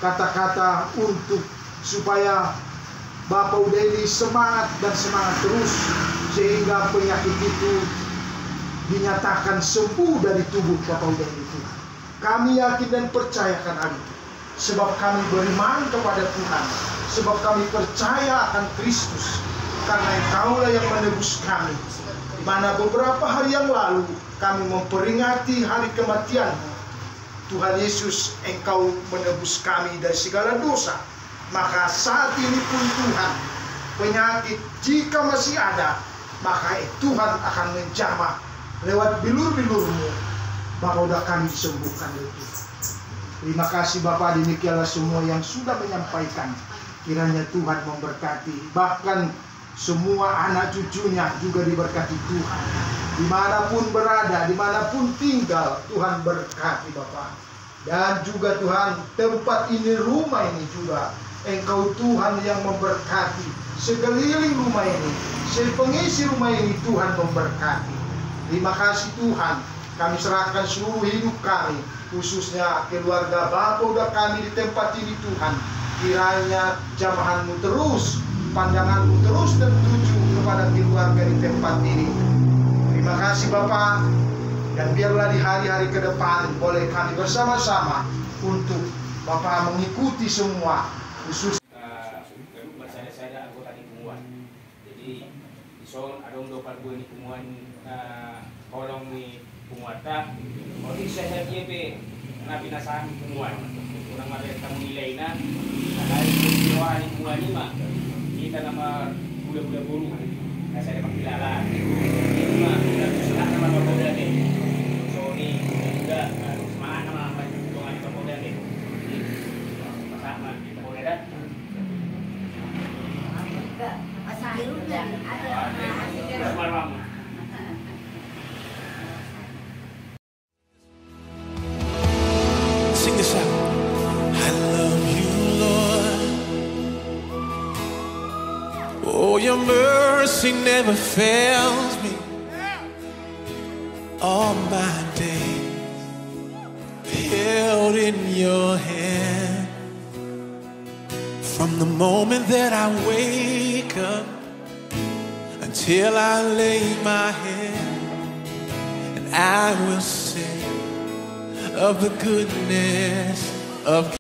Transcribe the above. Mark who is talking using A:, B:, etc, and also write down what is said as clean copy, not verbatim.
A: kata-kata untuk supaya Bapak Udeli semangat dan semangat terus, sehingga penyakit itu dinyatakan sembuh dari tubuh Bapak Udeli itu. Kami yakin dan percayakan hal itu, sebab kami beriman kepada Tuhan, sebab kami percaya akan Kristus, karena Engkaulah yang menebus kami. Di mana beberapa hari yang lalu kami memperingati hari kematian-Mu, Tuhan Yesus, Engkau menebus kami dari segala dosa. Maka saat ini pun Tuhan, penyakit jika masih ada, maka Tuhan akan menjamah lewat bilur-bilur-Mu. Maka udah kami disembuhkan itu. Terima kasih Bapak, demikianlah semua yang sudah menyampaikan. Kiranya Tuhan memberkati, bahkan semua anak cucunya juga diberkati Tuhan. Dimanapun berada, dimanapun tinggal, Tuhan berkati Bapak. Dan juga Tuhan, tempat ini, rumah ini juga, Engkau Tuhan yang memberkati. Sekeliling rumah ini, sepengisi rumah ini, Tuhan memberkati. Terima kasih Tuhan, kami serahkan seluruh hidup kami, khususnya keluarga Bapak udah kami di tempat ini Tuhan. Kiranya jamahan-Mu terus, pandangan-Mu terus tertuju kepada keluarga di tempat ini. Terima kasih Bapak, dan biarlah di hari-hari ke depan boleh kami bersama-sama untuk Bapak mengikuti semua, khusus
B: saya anggota di Kumuan. Jadi isol adong dopar gue di Kumuan, kolong di Kumuata. Kalau saya JP nabi nasahan di Kumuan. Kurang ada kamu nilai na, ada jiwa di Kumuan ini mah. Kita nama budak-budak guru. Saya dapat kilala. Ini mah kita sudah nama bapak deh. So ini juga semangat nama perjuangan bapak deh. Sama bapak deh.
C: Sing this out. I love you, Lord. Oh, your mercy never fails me. All my days held in your hand. From the moment that I wake up until I lay my head, and I will sing of the goodness of